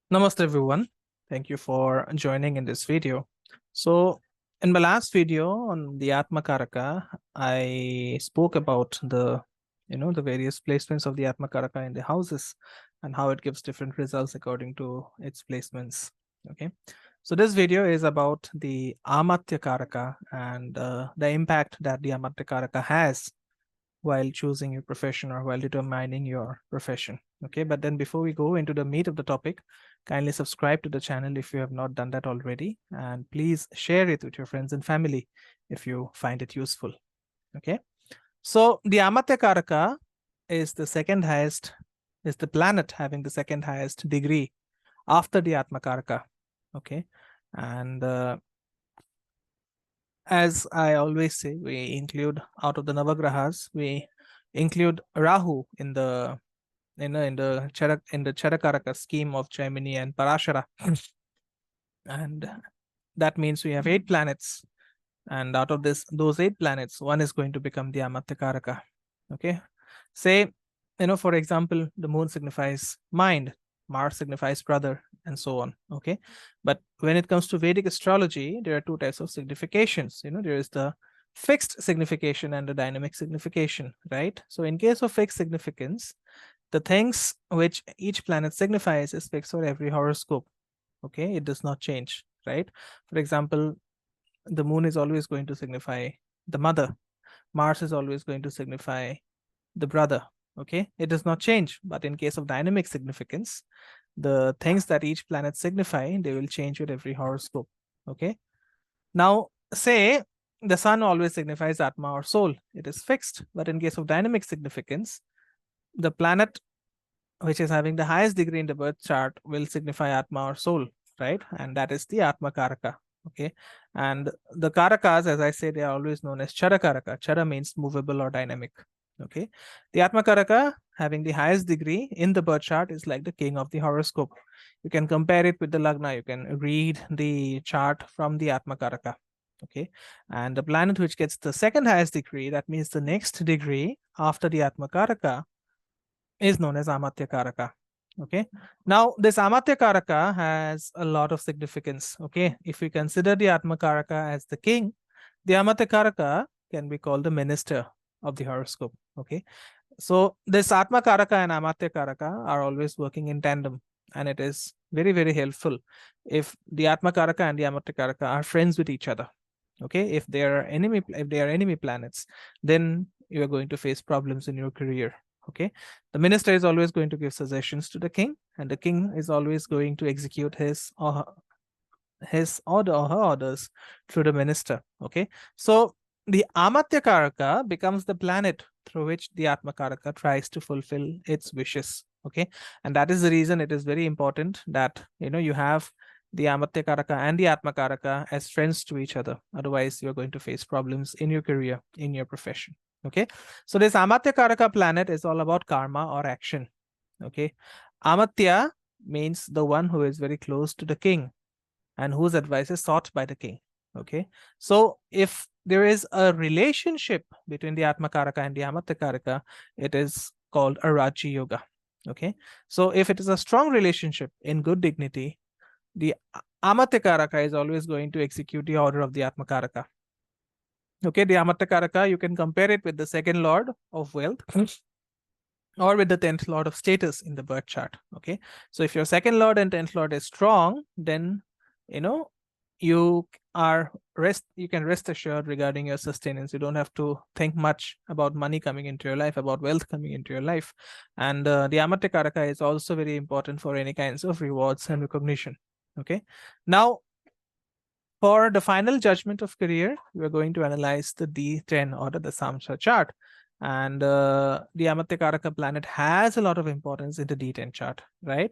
Namaste everyone. Thank you for joining in this video. So in my last video on the AmatyaKaraka, I spoke about the various placements of the AmatyaKaraka in the houses and how it gives different results according to its placements. Okay. So this video is about the AmatyaKaraka and the impact that the AmatyaKaraka has while choosing your profession or while determining your profession. Okay, but then before we go into the meat of the topic, kindly subscribe to the channel if you have not done that already, and please share it with your friends and family if you find it useful. Okay, so the AmatyaKaraka is the planet having the second highest degree after the Atmakaraka. Okay, and as I always say, we include out of the Navagrahas, we include Rahu in the Charakaraka scheme of Gemini and Parashara. And that means we have 8 planets. And out of those 8 planets, one is going to become the AmatyaKaraka. Okay. Say, for example, the moon signifies mind, Mars signifies brother, and so on. Okay. But when it comes to Vedic astrology, there are 2 types of significations. There is the fixed signification and the dynamic signification, right? So in case of fixed significance, the things which each planet signifies is fixed for every horoscope. Okay, it does not change, right? For example, the moon is always going to signify the mother. Mars is always going to signify the brother. Okay, it does not change. But in case of dynamic significance, the things that each planet signify, they will change with every horoscope. Okay, now say the sun always signifies Atma or soul. It is fixed. But in case of dynamic significance, the planet which is having the highest degree in the birth chart will signify Atma or soul, right? And that is the AmatyaKaraka. Okay. And the Karakas, as I say, they are always known as Charakaraka. Chara means movable or dynamic. Okay. The AmatyaKaraka having the highest degree in the birth chart is like the king of the horoscope. You can compare it with the Lagna. You can read the chart from the AmatyaKaraka. Okay. And the planet which gets the second highest degree, that means the next degree after the AmatyaKaraka, is known as AmatyaKaraka. Okay. Now, this AmatyaKaraka has a lot of significance. Okay. If we consider the Atmakaraka as the king, the AmatyaKaraka can be called the minister of the horoscope. Okay. So, this Atmakaraka and AmatyaKaraka are always working in tandem, and it is very, very helpful if the Atmakaraka and the AmatyaKaraka are friends with each other. Okay. If they are enemy planets, then you are going to face problems in your career. Okay, the minister is always going to give suggestions to the king, and the king is always going to execute his or her orders through the minister. Okay, so the AmatyaKaraka becomes the planet through which the Atmakaraka tries to fulfill its wishes. Okay, and that is the reason it is very important that you have the AmatyaKaraka and the Atmakaraka as friends to each other. Otherwise, you're going to face problems in your career, in your profession. Okay, so this AmatyaKaraka planet is all about karma or action. Okay, Amatya means the one who is very close to the king and whose advice is sought by the king. Okay, so if there is a relationship between the Atmakaraka and the AmatyaKaraka, it is called a Raji Yoga. Okay, so if it is a strong relationship in good dignity, the AmatyaKaraka is always going to execute the order of the Atmakaraka. Okay, the AmatyaKaraka, you can compare it with the second lord of wealth or with the 10th lord of status in the birth chart. Okay, so if your second lord and 10th lord is strong, then you can rest assured regarding your sustenance. You don't have to think much about money coming into your life, about wealth coming into your life. And the AmatyaKaraka is also very important for any kinds of rewards and recognition. Okay, now for the final judgment of career, we are going to analyze the D10 or the Samsa chart. And the AmatyaKaraka planet has a lot of importance in the D10 chart, right?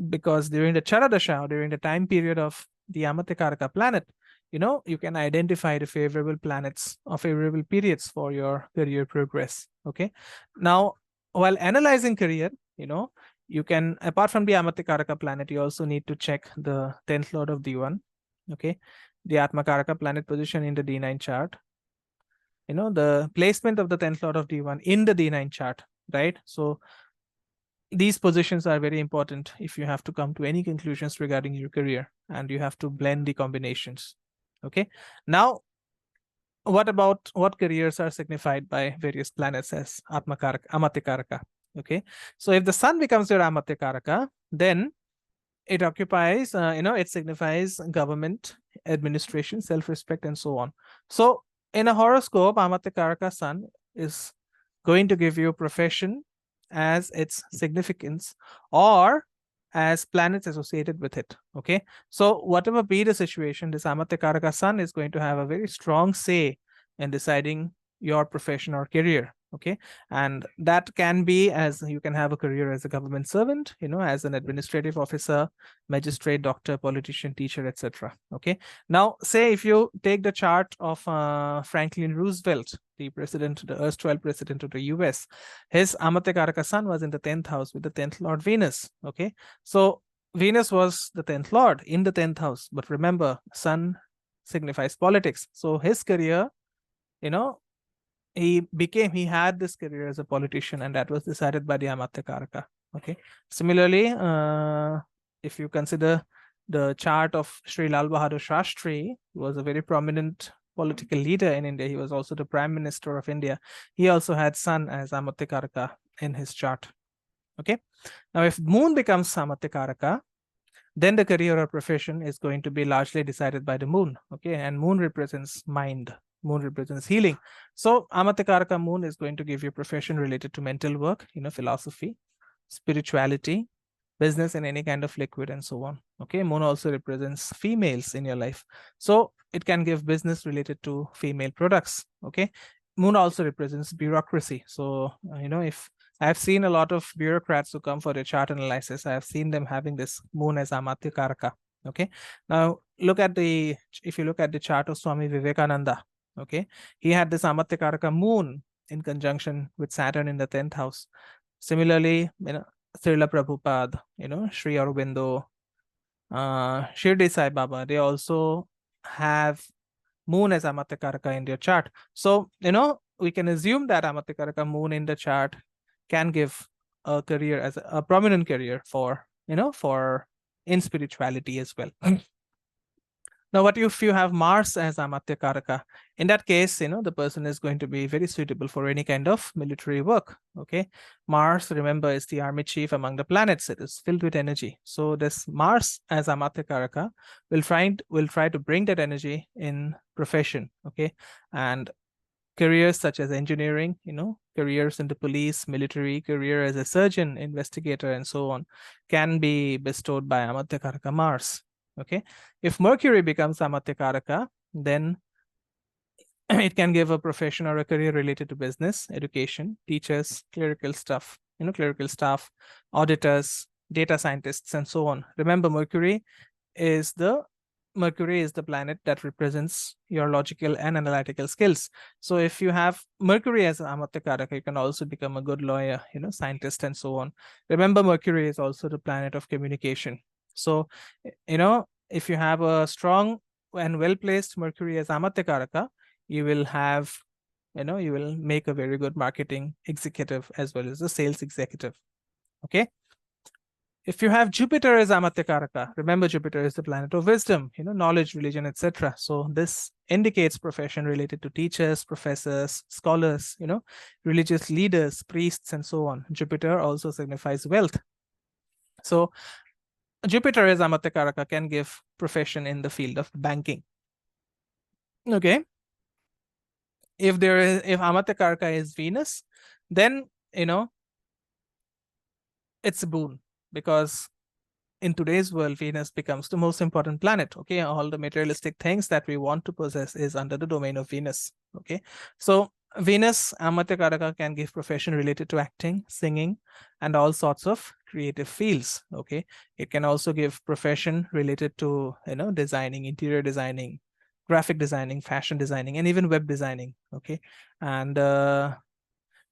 Because during the Charadasha, during the time period of the AmatyaKaraka planet, you can identify the favorable planets or favorable periods for your career progress. Okay. Now, while analyzing career, you can, apart from the AmatyaKaraka planet, you also need to check the 10th lord of D1. Okay, the Atmakaraka planet position in the D9 chart, the placement of the 10th lord of D1 in the D9 chart, right? So these positions are very important if you have to come to any conclusions regarding your career, and you have to blend the combinations. Okay. Now, what careers are signified by various planets as AmatyaKaraka? Okay. So if the sun becomes your AmatyaKaraka, then it occupies, it signifies government, administration, self-respect, and so on. So in a horoscope, AmatyaKaraka sun is going to give you a profession as its significance, or as planets associated with it. Okay. So whatever be the situation, this AmatyaKaraka sun is going to have a very strong say in deciding your profession or career. Okay. And that can be, as you can have a career as a government servant, as an administrative officer, magistrate, doctor, politician, teacher, etc. Okay. Now, say if you take the chart of Franklin Roosevelt, the erstwhile president of the US, his AmatyaKaraka sun was in the 10th house with the 10th Lord Venus. Okay. So Venus was the 10th Lord in the 10th house. But remember, sun signifies politics. So his career, he had this career as a politician, and that was decided by the AmatyaKaraka. Okay. Similarly, if you consider the chart of Sri Lal Bahadur Shastri, who was a very prominent political leader in India. He was also the Prime Minister of India. He also had sun as AmatyaKaraka in his chart. Okay. Now, if moon becomes AmatyaKaraka, then the career or profession is going to be largely decided by the moon. Okay. And moon represents mind. Moon represents healing. So AmatyaKaraka moon is going to give you a profession related to mental work, philosophy, spirituality, business in any kind of liquid, and so on. Okay. Moon also represents females in your life. So it can give business related to female products. Okay. Moon also represents bureaucracy. So, if I've seen a lot of bureaucrats who come for the chart analysis, I've seen them having this moon as AmatyaKaraka. Okay. Now, if you look at the chart of Swami Vivekananda, okay, he had this AmatyaKaraka moon in conjunction with Saturn in the 10th house. Similarly, Srila Prabhupada, Sri Aurobindo, Shirdi Sai Baba, they also have moon as AmatyaKaraka in their chart. So, we can assume that AmatyaKaraka moon in the chart can give a career as a prominent career for in spirituality as well. Now, what if you have Mars as AmatyaKaraka? In that case, the person is going to be very suitable for any kind of military work. Okay. Mars, remember, is the army chief among the planets. It is filled with energy. So this Mars as AmatyaKaraka will try to bring that energy in profession. Okay. And careers such as engineering, careers in the police, military, career as a surgeon, investigator, and so on, can be bestowed by AmatyaKaraka Mars. Okay. If Mercury becomes AmatyaKaraka, then it can give a profession or a career related to business, education, teachers, clerical staff, auditors, data scientists, and so on. Remember, Mercury is the planet that represents your logical and analytical skills. So if you have Mercury as AmatyaKaraka, you can also become a good lawyer, scientist, and so on. Remember, Mercury is also the planet of communication. So, if you have a strong and well-placed Mercury as AmatyaKaraka, you will have, you will make a very good marketing executive as well as a sales executive. Okay. If you have Jupiter as AmatyaKaraka, remember Jupiter is the planet of wisdom, knowledge, religion, etc. So this indicates profession related to teachers, professors, scholars, religious leaders, priests, and so on. Jupiter also signifies wealth. So Jupiter as AmatyaKaraka can give profession in the field of banking. Okay. If AmatyaKaraka is Venus, then it's a boon, because in today's world, Venus becomes the most important planet. Okay, all the materialistic things that we want to possess is under the domain of Venus. Okay, so Venus, AmatyaKaraka, can give profession related to acting, singing, and all sorts of creative fields. Okay, it can also give profession related to designing, interior designing, graphic designing, fashion designing, and even web designing. Okay, and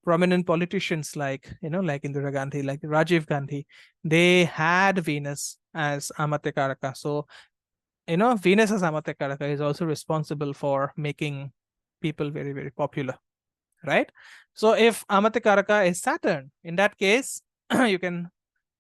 prominent politicians like Indira Gandhi, like Rajiv Gandhi, they had Venus as AmatyaKaraka. So Venus as AmatyaKaraka is also responsible for making people very, very popular, right? So if AmatyaKaraka is Saturn, in that case, you can,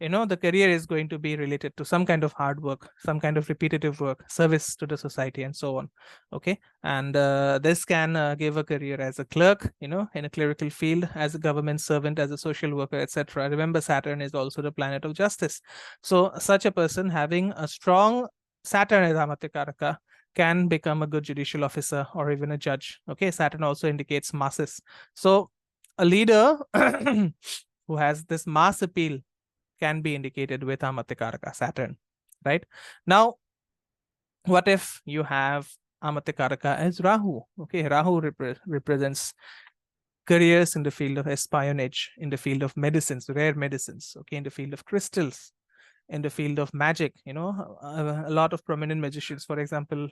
the career is going to be related to some kind of hard work, some kind of repetitive work, service to the society, and so on. Okay. And this can give a career as a clerk, in a clerical field, as a government servant, as a social worker, etc. Remember, Saturn is also the planet of justice. So such a person having a strong Saturn as Amatyakaraka can become a good judicial officer or even a judge. Okay. Saturn also indicates masses. So a leader who has this mass appeal can be indicated with AmatyaKaraka, Saturn, right? Now, what if you have AmatyaKaraka as Rahu? Okay, Rahu represents careers in the field of espionage, in the field of medicines, rare medicines, okay, in the field of crystals, in the field of magic. A lot of prominent magicians, for example,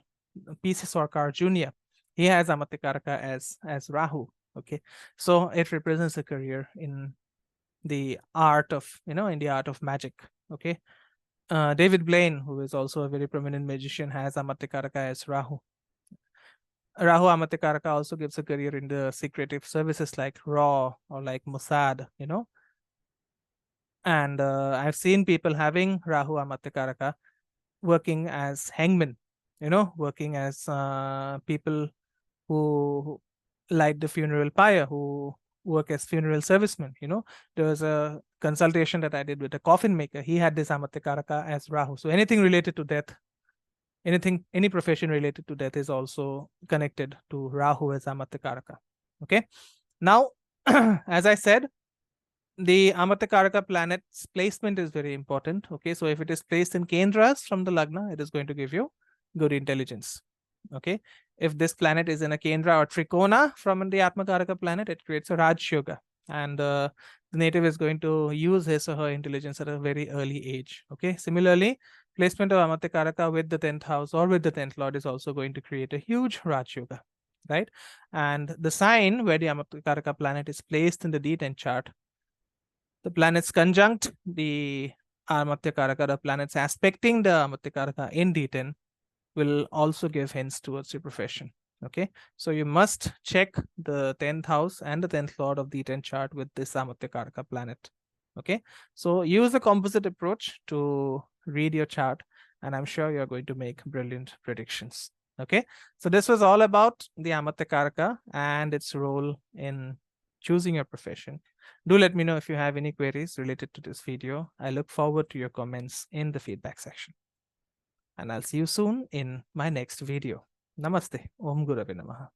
P.C. Sarkar Jr., he has AmatyaKaraka as Rahu. Okay, so it represents a career in the art of, in the art of magic. Okay. David Blaine, who is also a very prominent magician, has AmatyaKaraka as Rahu. Rahu AmatyaKaraka also gives a career in the secretive services like RAW or like Mossad, And I've seen people having Rahu AmatyaKaraka working as hangmen, working as people who light the funeral pyre, who work as funeral servicemen. There was a consultation that I did with a coffin maker. He had this AmatyaKaraka as Rahu. So anything related to death, any profession related to death is also connected to Rahu as AmatyaKaraka. Okay. Now, as I said, the AmatyaKaraka planet's placement is very important. Okay. So if it is placed in Kendras from the Lagna, it is going to give you good intelligence. Okay. If this planet is in a Kendra or Trikona from the Atmakaraka planet, it creates a Raj Yoga. And the native is going to use his or her intelligence at a very early age. Okay. Similarly, placement of AmatyaKaraka with the 10th house or with the 10th lord is also going to create a huge Raj Yoga. Right. And the sign where the AmatyaKaraka planet is placed in the D10 chart, the planets conjunct the AmatyaKaraka, the planets aspecting the AmatyaKaraka in D10 will also give hints towards your profession. Okay, so you must check the 10th house and the 10th lord of the 10th chart with this AmatyaKaraka planet. Okay, so use the composite approach to read your chart, and I'm sure you're going to make brilliant predictions. Okay, so this was all about the AmatyaKaraka and its role in choosing your profession. Do let me know if you have any queries related to this video. I look forward to your comments in the feedback section. And I'll see you soon in my next video. Namaste. Om Gurave Namaha.